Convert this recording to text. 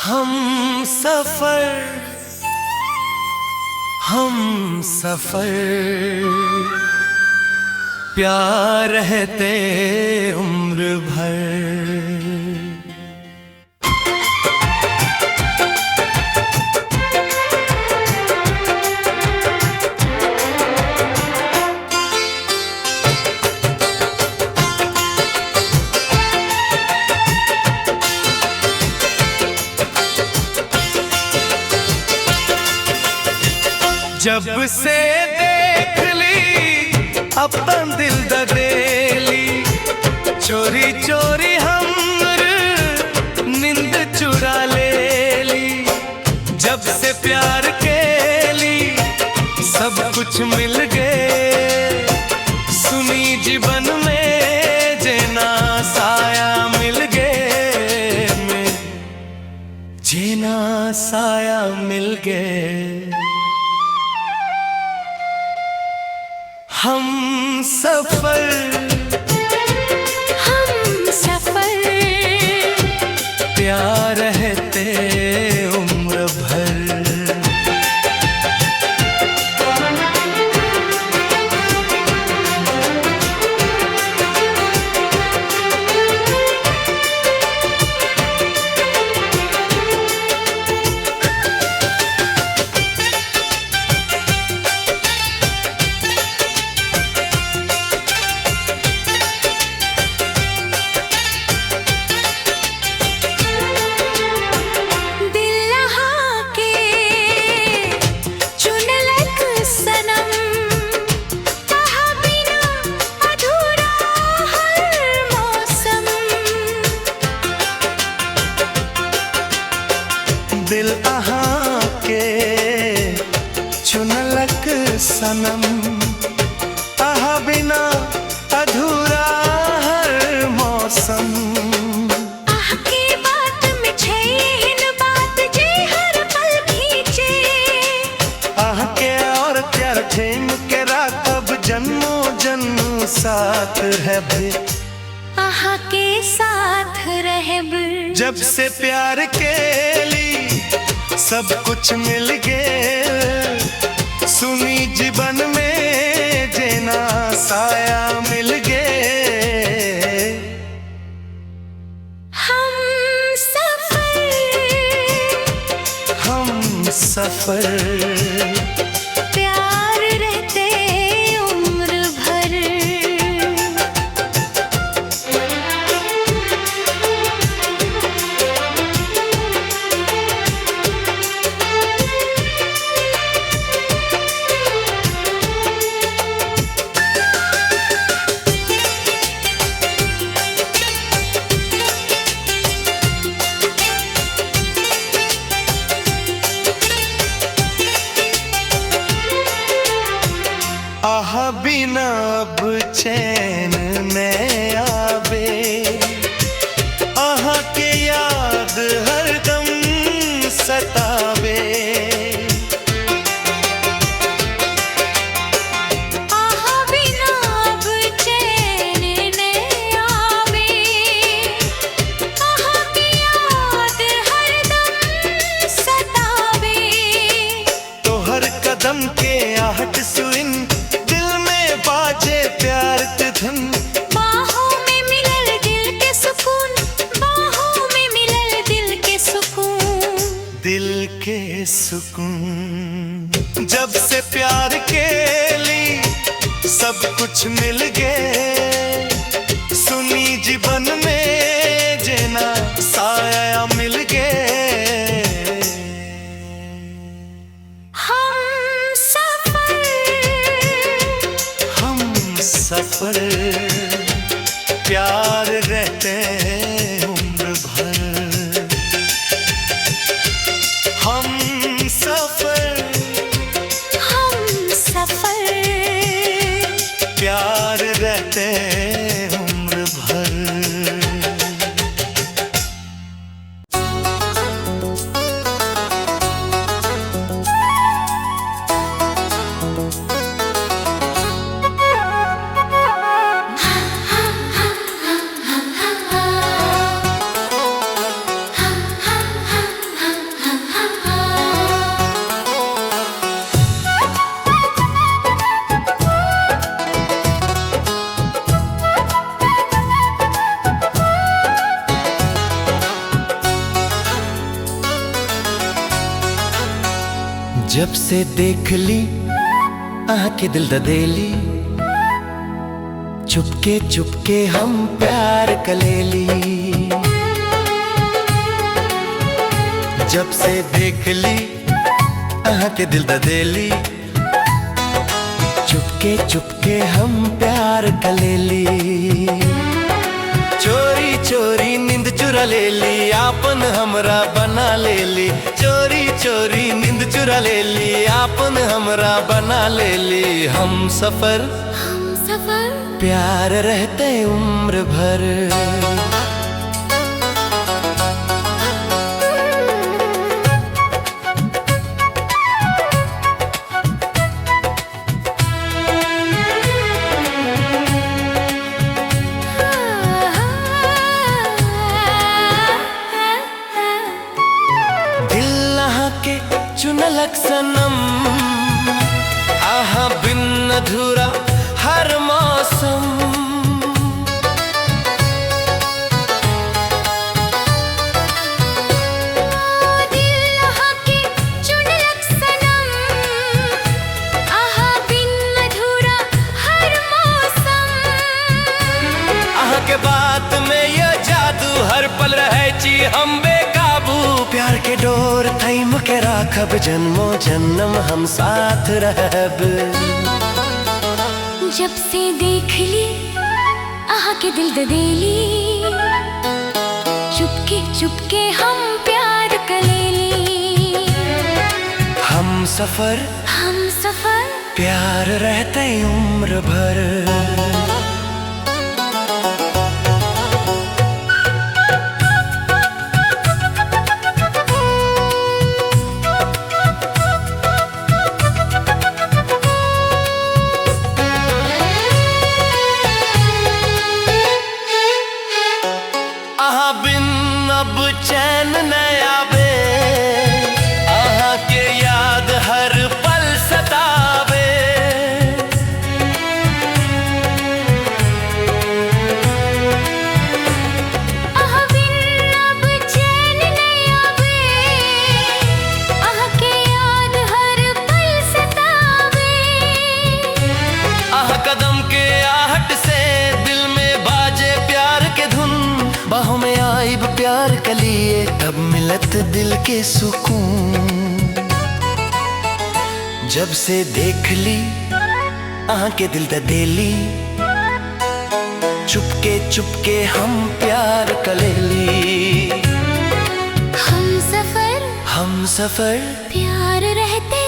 हम सफर हम सफर प्यार रहते उम्र भर। जब से देख ली अपन दिल ददेली, चोरी चोरी हम नींद चुरा ले ली। जब से प्यार के ली सब कुछ मिल गए, सुनी जीवन में जेना साया मिल गए, जेना साया मिल गए। हम सफर प्यार रहते उम्र भर। दिल आहा के चुनलक सनम, आहा बिना अधूरा हर मौसम। आह की बात में छेहिन बात जे हर पल खींचे, आह के और प्यार ठेम के राखब जन्मों जन्म साथ रहबे, आह के साथ रहब। जब से प्यार के ली सब कुछ मिल गए, सुनी जीवन में जेना साया मिल गए। हम सफर प्यार रहते उम्र भर। आह बिना अब चैन न आवे, आह के याद हरदम सतावे। आह बिना अब चैन न आवे, आह के याद हरदम सतावे। तो हर कदम के आहट सुन बाजे प्यार के धुन, बाहों में मिलल दिल के सुकून, बाहों में मिलल दिल के सुकून, दिल के सुकून। जब से प्यार के ली सब कुछ मिल गए, सुनी जीवन में जेना साया मिल गए। सफर प्यार रहते उम्र भर। हम सफर प्यार रहते जब से देख ली आह के दिल ददेली, चुपके चुपके हम प्यार कलेली। जब से देख ली आह के दिल ददेली, चुपके चुपके हम प्यार कलेली। चोरी चोरी नींद चुरा ले ली, आपन हमरा बना ले ली। चोरी चोरी नींद चुरा ले ली, आपन हमरा बना ले ली। हम सफर प्यार रहते उम्र भर। के चुनलक सनम, आहा बिन अधूरा हर मौसम। दिल के चुनलक सनम, आहा बिन अधूरा हर मौसम। आहा के बात में ये जादू, हर पल रहे ची हम बेकाबू। प्यार के डोर थैम के राखब, जन्मों जन्म हम साथ रहब। जब से देख ली आह के दिल ददेली, चुपके चुपके हम प्यार कलेली। हम सफर प्यार रहते उम्र भर। अब चैन न आवे, आहा के याद हर पल सतावे। आहा बिन अब चैन न आवे, आहा के याद हर पल सतावे। आहा कदम के आहट से दिल में बाजे प्यार के धुन। बाहों में आइब प्यार के लिए, तब मिलत दिल के सुकून। जब से देख ली आह के दिल ददेली, चुपके चुपके हम प्यार कलेली। हम सफर प्यार रहते